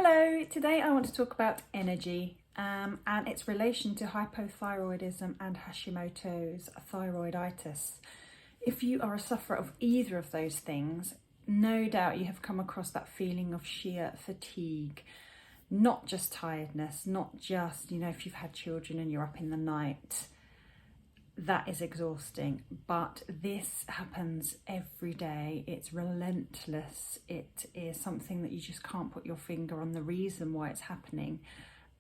Hello, today I want to talk about energy and its relation to hypothyroidism and Hashimoto's thyroiditis. If you are a sufferer of either of those things, no doubt you have come across that feeling of sheer fatigue, not just tiredness, not just, if you've had children and you're up in the night. That is exhausting, but this happens every day. It's relentless. It is something that you just can't put your finger on the reason why it's happening.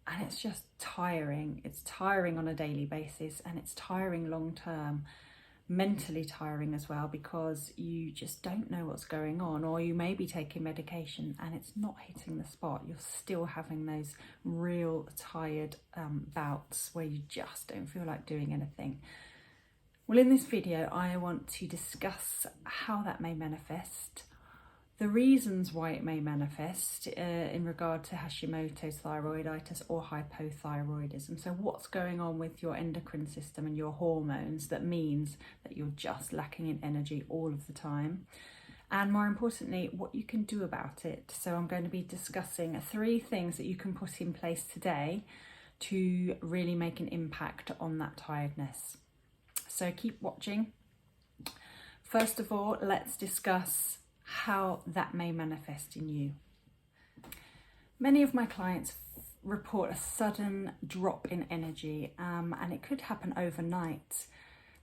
And it's just tiring. It's tiring on a daily basis, and it's tiring long term, mentally tiring as well, because you just don't know what's going on, or you may be taking medication and it's not hitting the spot. You're still having those real tired bouts where you just don't feel like doing anything. Well, in this video, I want to discuss how that may manifest, the reasons why it may manifest in regard to Hashimoto's thyroiditis or hypothyroidism. So what's going on with your endocrine system and your hormones that means that you're just lacking in energy all of the time? And more importantly, what you can do about it. So I'm going to be discussing 3 things that you can put in place today to really make an impact on that tiredness. So keep watching. First of all, let's discuss how that may manifest in you. Many of my clients report a sudden drop in energy, and it could happen overnight.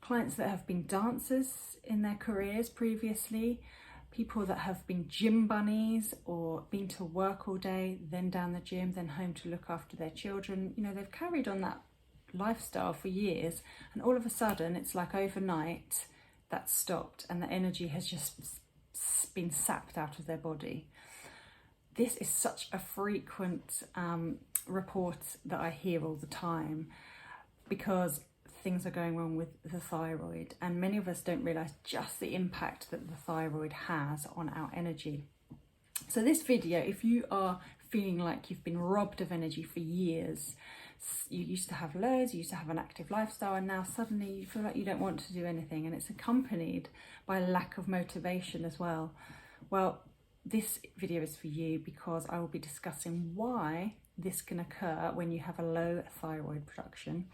Clients that have been dancers in their careers previously, people that have been gym bunnies or been to work all day, then down the gym, then home to look after their children. They've carried on that lifestyle for years, and all of a sudden it's like overnight that's stopped and the energy has just been sapped out of their body. This is such a frequent report that I hear all the time, because things are going wrong with the thyroid, and many of us don't realize just the impact that the thyroid has on our energy. So this video, if you are feeling like you've been robbed of energy for years, you used to have loads, you used to have an active lifestyle, and now suddenly you feel like you don't want to do anything, and it's accompanied by a lack of motivation as well. Well, this video is for you, because I will be discussing why this can occur when you have a low thyroid production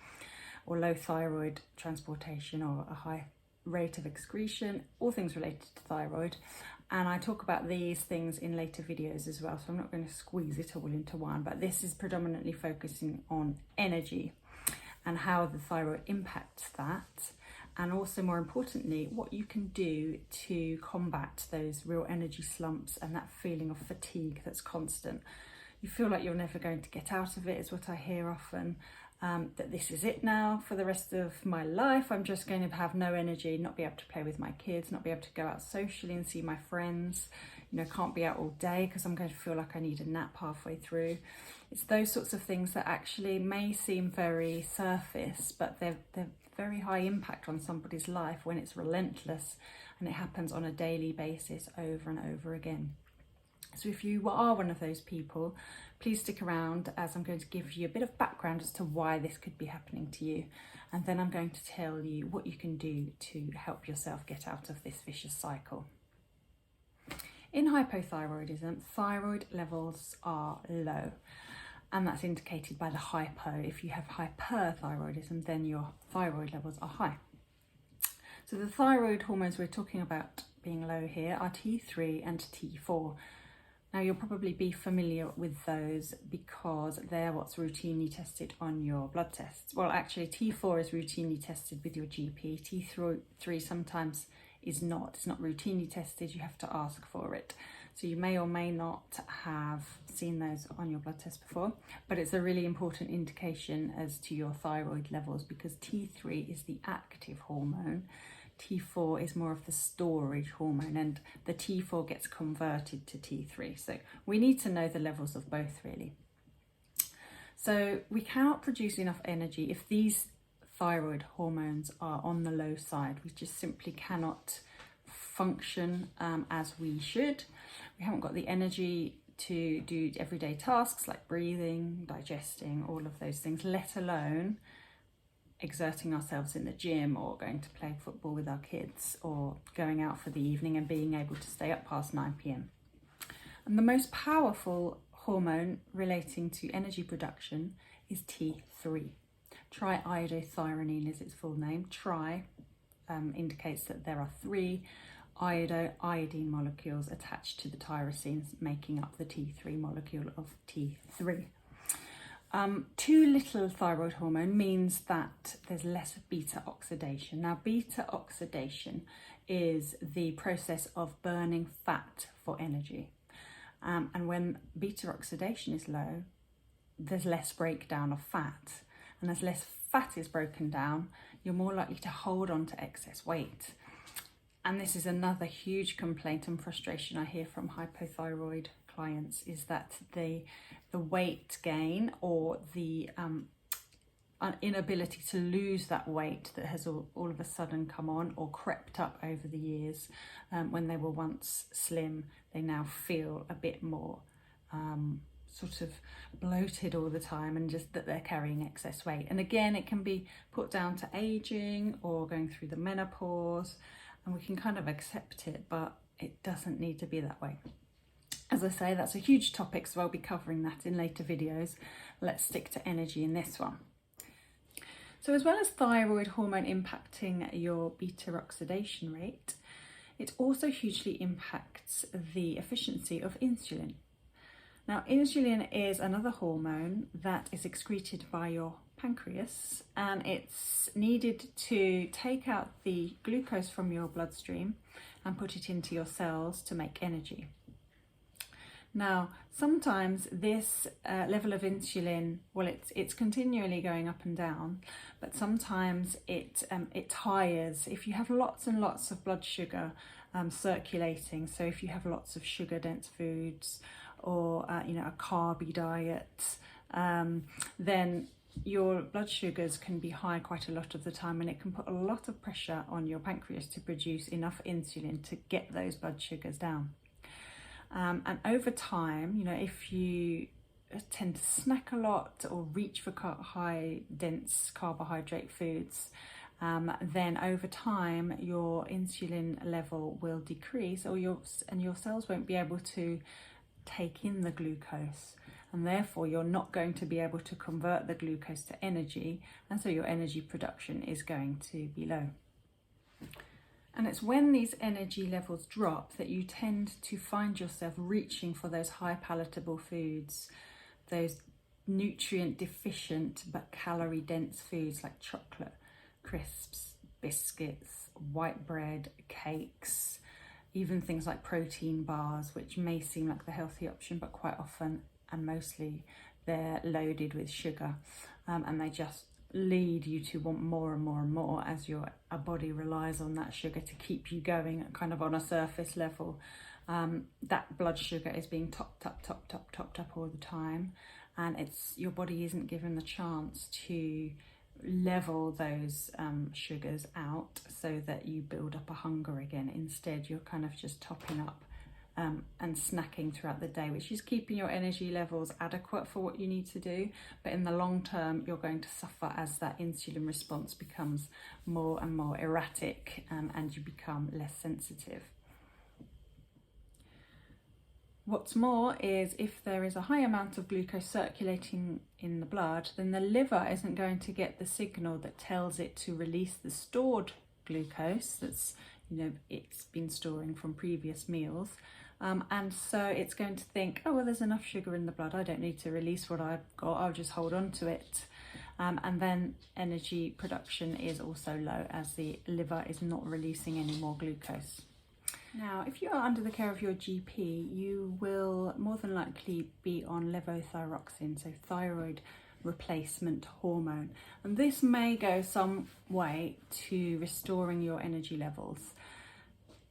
or low thyroid transportation or a high rate of excretion, all things related to thyroid. And I talk about these things in later videos as well, so I'm not going to squeeze it all into one, but this is predominantly focusing on energy and how the thyroid impacts that, and also more importantly, what you can do to combat those real energy slumps and that feeling of fatigue that's constant. You feel like you're never going to get out of it, is what I hear often. That this is it now for the rest of my life. I'm just going to have no energy, not be able to play with my kids, not be able to go out socially and see my friends, can't be out all day because I'm going to feel like I need a nap halfway through. It's those sorts of things that actually may seem very surface, but they're very high impact on somebody's life when it's relentless and it happens on a daily basis over and over again. So if you are one of those people, please stick around, as I'm going to give you a bit of background as to why this could be happening to you. And then I'm going to tell you what you can do to help yourself get out of this vicious cycle. In hypothyroidism, thyroid levels are low, and that's indicated by the hypo. If you have hyperthyroidism, then your thyroid levels are high. So the thyroid hormones we're talking about being low here are T3 and T4. Now, you'll probably be familiar with those because they're what's routinely tested on your blood tests. Well, actually, T4 is routinely tested with your GP. T3 sometimes is not. It's not routinely tested. You have to ask for it. So you may or may not have seen those on your blood test before, but it's a really important indication as to your thyroid levels, because T3 is the active hormone. T4 is more of the storage hormone, and the T4 gets converted to T3. So we need to know the levels of both, really. So we cannot produce enough energy if these thyroid hormones are on the low side. We just simply cannot function as we should. We haven't got the energy to do everyday tasks like breathing, digesting, all of those things, let alone exerting ourselves in the gym or going to play football with our kids or going out for the evening and being able to stay up past 9 p.m. And the most powerful hormone relating to energy production is T3. Triiodothyronine is its full name. Tri indicates that there are 3 iodine molecules attached to the tyrosines, making up the T3 molecule of T3. Too little thyroid hormone means that there's less beta oxidation. Now, beta oxidation is the process of burning fat for energy. And when beta oxidation is low, there's less breakdown of fat. And as less fat is broken down, you're more likely to hold on to excess weight. And this is another huge complaint and frustration I hear from hypothyroid clients, is that the weight gain or the inability to lose that weight that has all of a sudden come on or crept up over the years. When they were once slim, they now feel a bit more sort of bloated all the time, and just that they're carrying excess weight. And again, it can be put down to aging or going through the menopause, and we can kind of accept it, but it doesn't need to be that way. As I say, that's a huge topic, so I'll be covering that in later videos. Let's stick to energy in this one. So as well as thyroid hormone impacting your beta oxidation rate, it also hugely impacts the efficiency of insulin. Now, insulin is another hormone that is excreted by your pancreas, and it's needed to take out the glucose from your bloodstream and put it into your cells to make energy. Now, sometimes this level of insulin, well, it's continually going up and down, but sometimes it tires. If you have lots and lots of blood sugar circulating, so if you have lots of sugar-dense foods or a carby diet, then your blood sugars can be high quite a lot of the time, and it can put a lot of pressure on your pancreas to produce enough insulin to get those blood sugars down. And over time, if you tend to snack a lot or reach for high dense carbohydrate foods, then over time your insulin level will decrease, or your cells won't be able to take in the glucose, and therefore you're not going to be able to convert the glucose to energy, and so your energy production is going to be low. And it's when these energy levels drop that you tend to find yourself reaching for those high palatable foods, those nutrient deficient but calorie dense foods like chocolate, crisps, biscuits, white bread, cakes, even things like protein bars, which may seem like the healthy option, but quite often and mostly they're loaded with sugar, and they just lead you to want more and more and more as your body relies on that sugar to keep you going kind of on a surface level. That blood sugar is being topped up all the time, and your body isn't given the chance to level those sugars out so that you build up a hunger again. Instead, you're kind of just topping up and snacking throughout the day, which is keeping your energy levels adequate for what you need to do, but in the long term you're going to suffer as that insulin response becomes more and more erratic, and you become less sensitive. What's more is, if there is a high amount of glucose circulating in the blood, then the liver isn't going to get the signal that tells it to release the stored glucose that's it's been storing from previous meals, and so it's going to think, oh well, there's enough sugar in the blood, I don't need to release what I've got, I'll just hold on to it, and then energy production is also low as the liver is not releasing any more glucose. Now, if you are under the care of your GP, you will more than likely be on levothyroxine, so thyroid replacement hormone, and this may go some way to restoring your energy levels.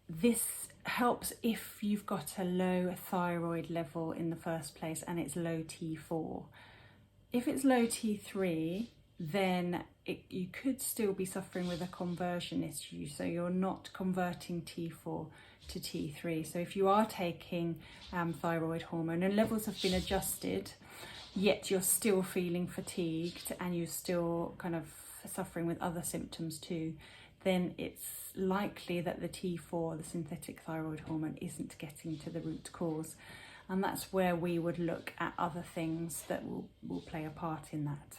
This helps if you've got a low thyroid level in the first place and it's low T4. If it's low T3, then you could still be suffering with a conversion issue, so you're not converting T4 to T3. So if you are taking thyroid hormone and levels have been adjusted, yet you're still feeling fatigued and you're still kind of suffering with other symptoms too, then it's likely that the T4, the synthetic thyroid hormone, isn't getting to the root cause. And that's where we would look at other things that will play a part in that.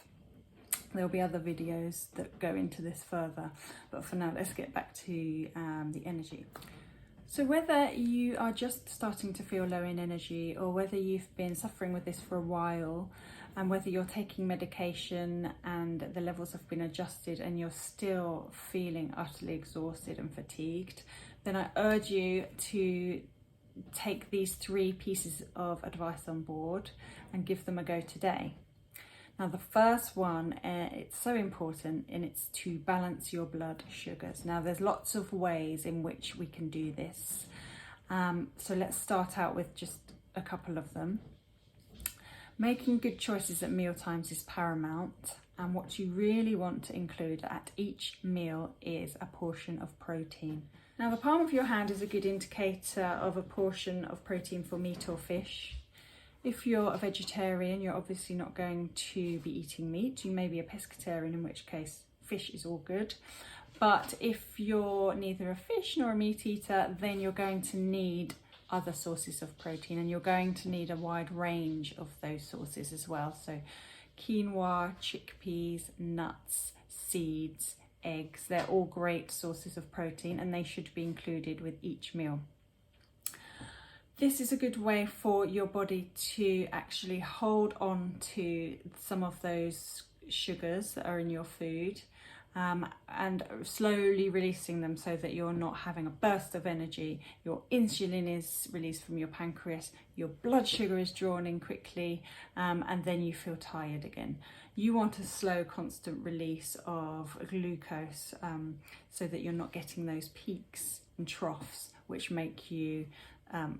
There'll be other videos that go into this further, but for now let's get back to the energy. So whether you are just starting to feel low in energy, or whether you've been suffering with this for a while, and whether you're taking medication and the levels have been adjusted and you're still feeling utterly exhausted and fatigued, then I urge you to take these 3 pieces of advice on board and give them a go today. Now the first one, it's so important, and it's to balance your blood sugars. Now there's lots of ways in which we can do this. So let's start out with just a couple of them. Making good choices at meal times is paramount, and what you really want to include at each meal is a portion of protein. Now the palm of your hand is a good indicator of a portion of protein for meat or fish. If you're a vegetarian, you're obviously not going to be eating meat. You may be a pescatarian, in which case fish is all good. But if you're neither a fish nor a meat eater, then you're going to need other sources of protein, and you're going to need a wide range of those sources as well. So quinoa, chickpeas, nuts, seeds, eggs, they're all great sources of protein, and they should be included with each meal. This is a good way for your body to actually hold on to some of those sugars that are in your food, and slowly releasing them so that you're not having a burst of energy. Your insulin is released from your pancreas, your blood sugar is drawn in quickly, and then you feel tired again. You want a slow, constant release of glucose, so that you're not getting those peaks and troughs which make you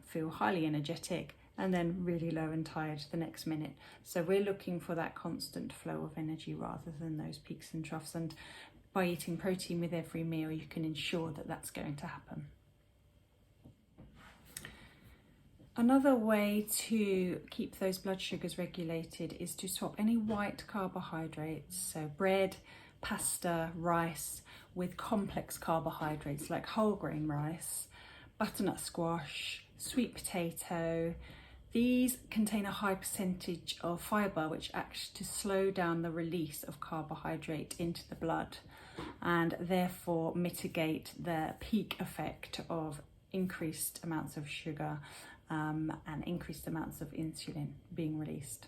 feel highly energetic and then really low and tired the next minute. So we're looking for that constant flow of energy rather than those peaks and troughs, and by eating protein with every meal you can ensure that that's going to happen. Another way to keep those blood sugars regulated is to swap any white carbohydrates, so bread, pasta, rice, with complex carbohydrates like whole grain rice, butternut squash, sweet potato. These contain a high percentage of fibre, which acts to slow down the release of carbohydrate into the blood, and therefore mitigate the peak effect of increased amounts of sugar and increased amounts of insulin being released.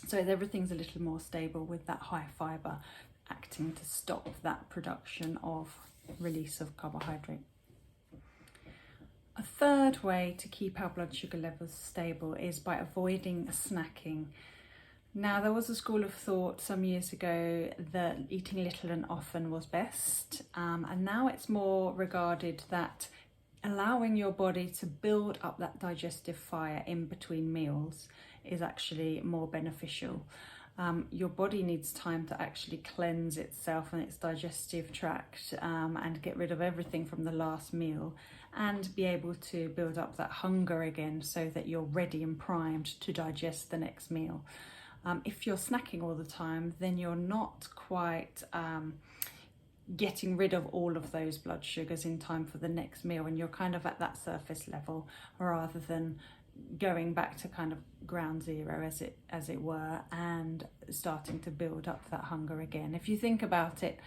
So everything's a little more stable with that high fibre acting to stop that production of release of carbohydrate. A third way to keep our blood sugar levels stable is by avoiding snacking. Now, there was a school of thought some years ago that eating little and often was best, and now it's more regarded that allowing your body to build up that digestive fire in between meals is actually more beneficial. Your body needs time to actually cleanse itself and its digestive tract, and get rid of everything from the last meal, and be able to build up that hunger again so that you're ready and primed to digest the next meal. If you're snacking all the time, then you're not quite getting rid of all of those blood sugars in time for the next meal, and you're kind of at that surface level rather than going back to kind of ground zero, as it were, and starting to build up that hunger again. If you think about it,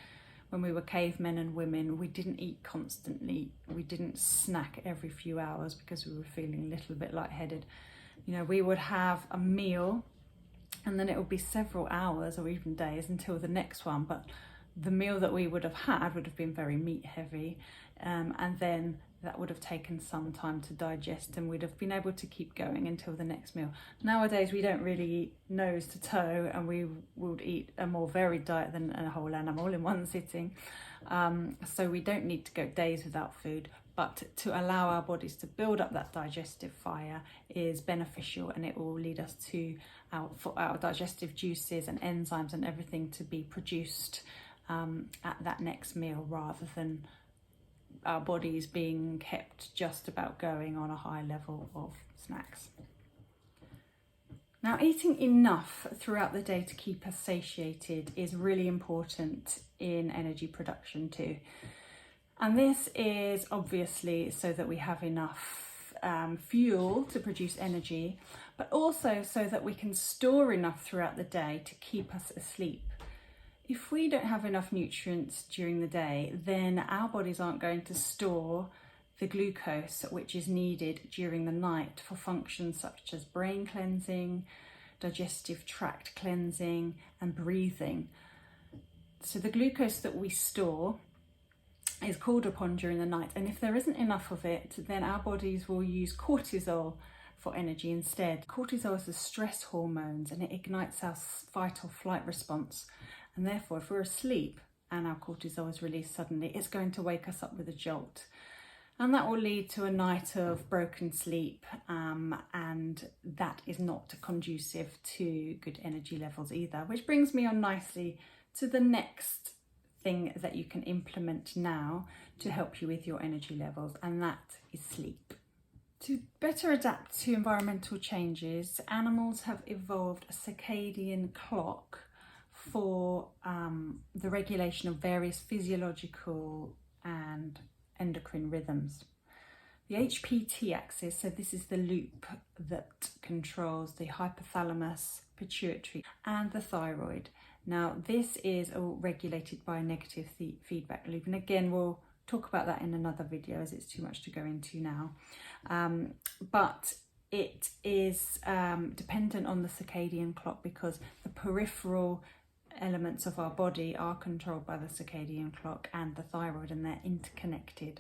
when we were cavemen and women, we didn't eat constantly. We didn't snack every few hours because we were feeling a little bit lightheaded. You know, we would have a meal and then it would be several hours or even days until the next one. But the meal that we would have had would have been very meat heavy, and then that would have taken some time to digest, and we'd have been able to keep going until the next meal. Nowadays we don't really eat nose to toe, and we would eat a more varied diet than a whole animal in one sitting. So we don't need to go days without food, but to allow our bodies to build up that digestive fire is beneficial, and it will lead us to our digestive juices and enzymes and everything to be produced at that next meal, rather than our bodies being kept just about going on a high level of snacks. Now, eating enough throughout the day to keep us satiated is really important in energy production too. And this is obviously so that we have enough fuel to produce energy, but also so that we can store enough throughout the day to keep us asleep. If we don't have enough nutrients during the day, then our bodies aren't going to store the glucose which is needed during the night for functions such as brain cleansing, digestive tract cleansing, and breathing. So the glucose that we store is called upon during the night, and if there isn't enough of it, then our bodies will use cortisol for energy instead. Cortisol is a stress hormone and it ignites our fight or flight response, and therefore if we're asleep and our cortisol is released suddenly, it's going to wake us up with a jolt, and that will lead to a night of broken sleep, and that is not conducive to good energy levels either. Which brings me on nicely to the next thing that you can implement now to help you with your energy levels, and that is sleep. To better adapt to environmental changes, animals have evolved a circadian clock for the regulation of various physiological and endocrine rhythms. The HPT axis, so this is the loop that controls the hypothalamus, pituitary and the thyroid. Now this is all regulated by a negative feedback loop, and again we'll talk about that in another video as it's too much to go into now. But it is dependent on the circadian clock because the peripheral elements of our body are controlled by the circadian clock and the thyroid, and they're interconnected,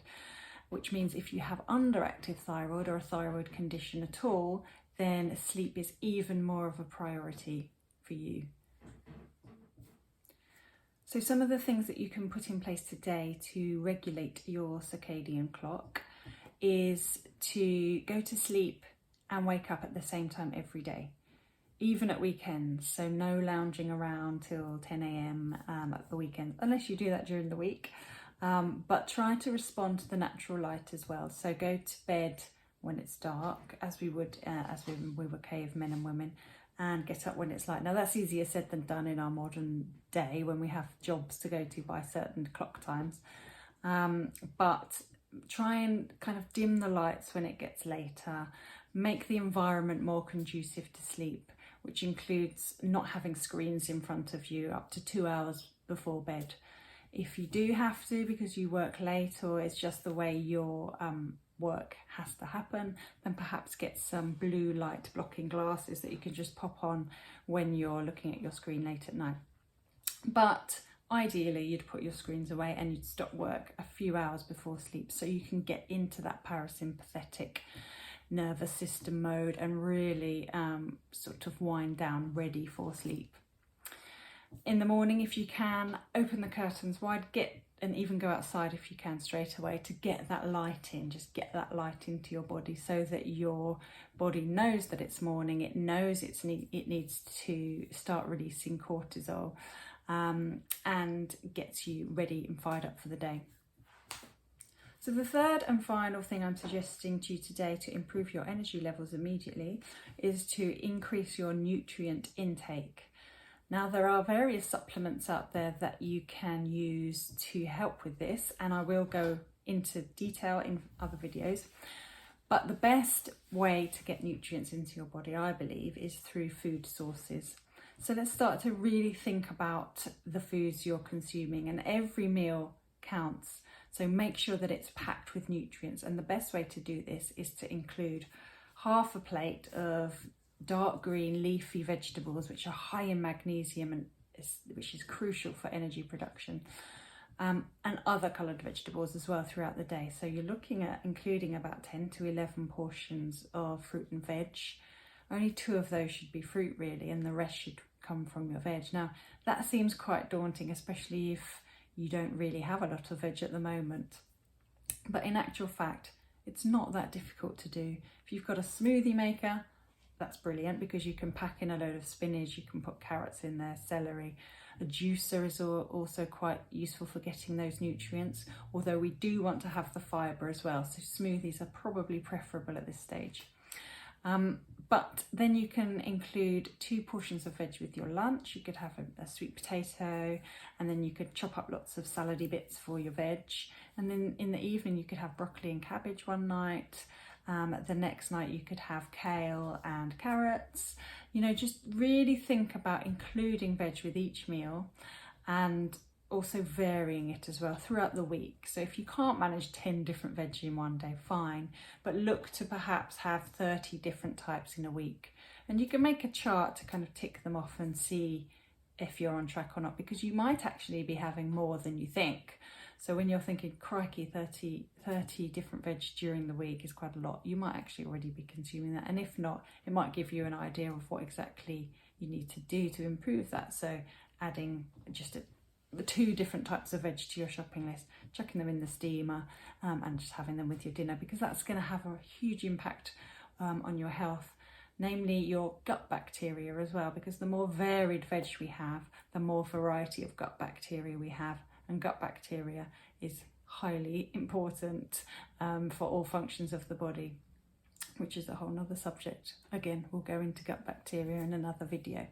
which means if you have underactive thyroid or a thyroid condition at all, then sleep is even more of a priority for you. So some of the things that you can put in place today to regulate your circadian clock is to go to sleep and wake up at the same time every day, even at weekends. So no lounging around till 10 a.m. At the weekend, unless you do that during the week. But try to respond to the natural light as well. So go to bed when it's dark, as we would as we were cavemen and women, and get up when it's light. Now that's easier said than done in our modern day when we have jobs to go to by certain clock times. But try and kind of dim the lights when it gets later. Make the environment more conducive to sleep, which includes not having screens in front of you up to 2 hours before bed. If you do have to because you work late or it's just the way your work has to happen, then perhaps get some blue light blocking glasses that you can just pop on when you're looking at your screen late at night. But ideally you'd put your screens away and you'd stop work a few hours before sleep so you can get into that parasympathetic nervous system mode and really sort of wind down, ready for sleep. In the morning, if you can, open the curtains wide, and even go outside if you can straight away to get that light in. Just get that light into your body so that your body knows that it's morning. It knows it needs to start releasing cortisol, and gets you ready and fired up for the day. So the third and final thing I'm suggesting to you today to improve your energy levels immediately is to increase your nutrient intake. Now there are various supplements out there that you can use to help with this, and I will go into detail in other videos. But the best way to get nutrients into your body, I believe, is through food sources. So let's start to really think about the foods you're consuming, and every meal counts. So make sure that it's packed with nutrients, and the best way to do this is to include half a plate of dark green leafy vegetables which are high in magnesium and which is crucial for energy production, and other coloured vegetables as well throughout the day. So you're looking at including about 10 to 11 portions of fruit and veg. Only 2 of those should be fruit really, and the rest should come from your veg. Now that seems quite daunting, especially if you don't really have a lot of veg at the moment, but in actual fact it's not that difficult to do. If you've got a smoothie maker, that's brilliant because you can pack in a load of spinach, you can put carrots in there, celery. A juicer is also quite useful for getting those nutrients, although we do want to have the fibre as well, so smoothies are probably preferable at this stage. But then you can include 2 portions of veg with your lunch. You could have a sweet potato, and then you could chop up lots of salady bits for your veg, and then in the evening you could have broccoli and cabbage one night, The next night you could have kale and carrots. You know, just really think about including veg with each meal and also varying it as well throughout the week. So if you can't manage 10 different veg in one day, fine, but look to perhaps have 30 different types in a week. And you can make a chart to kind of tick them off and see if you're on track or not, because you might actually be having more than you think. So when you're thinking, crikey, 30 different veg during the week is quite a lot, you might actually already be consuming that. And if not, it might give you an idea of what exactly you need to do to improve that. So adding just the 2 different types of veg to your shopping list, chucking them in the steamer and just having them with your dinner, because that's going to have a huge impact on your health, namely your gut bacteria as well, because the more varied veg we have, the more variety of gut bacteria we have. And gut bacteria is highly important for all functions of the body, which is a whole nother subject. Again, we'll go into gut bacteria in another video.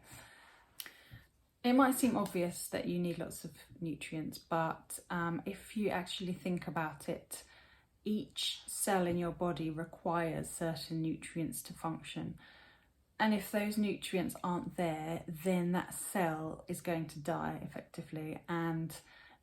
It might seem obvious that you need lots of nutrients, but if you actually think about it, each cell in your body requires certain nutrients to function. And if those nutrients aren't there, then that cell is going to die effectively. And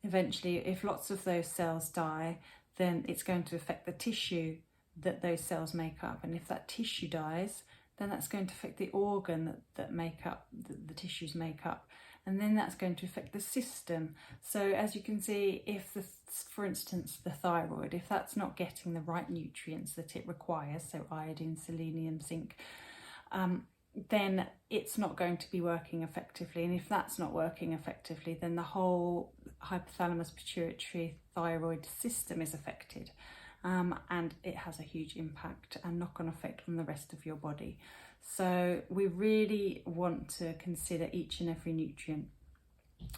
eventually, if lots of those cells die, then it's going to affect the tissue that those cells make up. And if that tissue dies, then that's going to affect the organ that the tissues make up. And then that's going to affect the system. So as you can see, if for instance, the thyroid, if that's not getting the right nutrients that it requires, so iodine, selenium, zinc, then it's not going to be working effectively. And if that's not working effectively, then the whole hypothalamus pituitary thyroid system is affected. And it has a huge impact and knock-on effect on the rest of your body. So we really want to consider each and every nutrient.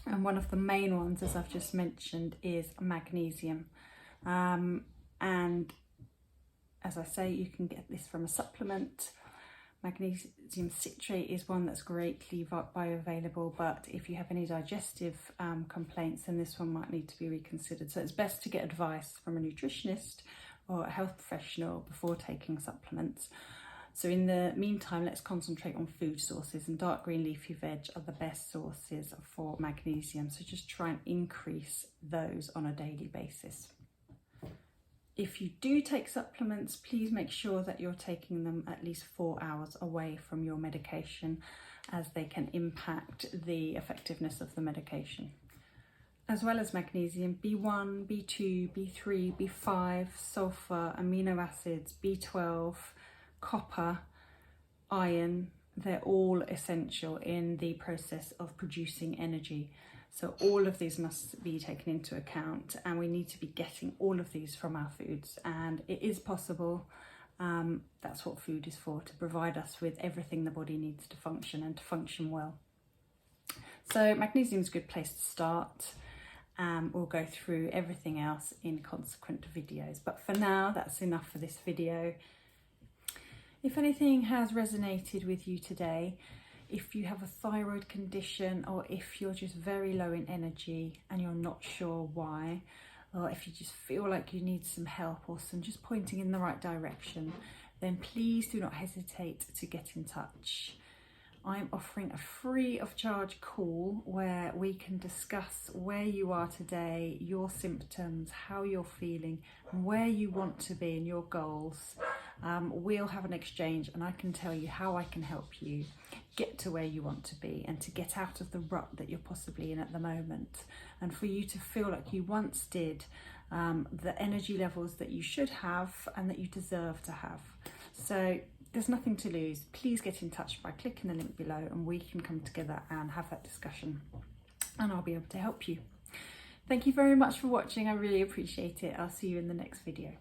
And one of the main ones, as I've just mentioned, is magnesium. And as I say, you can get this from a supplement. Magnesium citrate is one that's greatly bioavailable, but if you have any digestive complaints, then this one might need to be reconsidered. So it's best to get advice from a nutritionist or a health professional before taking supplements. So in the meantime, let's concentrate on food sources, and dark green leafy veg are the best sources for magnesium. So just try and increase those on a daily basis. If you do take supplements, please make sure that you're taking them at least 4 hours away from your medication, as they can impact the effectiveness of the medication. As well as magnesium, B1, B2, B3, B5, sulfur, amino acids, B12, copper, iron, they're all essential in the process of producing energy. So all of these must be taken into account, and we need to be getting all of these from our foods. And it is possible. That's what food is for, to provide us with everything the body needs to function and to function well. So magnesium is a good place to start. We'll go through everything else in consequent videos. But for now, that's enough for this video. If anything has resonated with you today, if you have a thyroid condition, or if you're just very low in energy and you're not sure why, or if you just feel like you need some help or some just pointing in the right direction, then please do not hesitate to get in touch. I'm offering a free of charge call where we can discuss where you are today, your symptoms, how you're feeling, and where you want to be and your goals. We'll have an exchange, and I can tell you how I can help you get to where you want to be and to get out of the rut that you're possibly in at the moment, and for you to feel like you once did, the energy levels that you should have and that you deserve to have. So there's nothing to lose. Please get in touch by clicking the link below, and we can come together and have that discussion, and I'll be able to help you. Thank you very much for watching. I really appreciate it. I'll see you in the next video.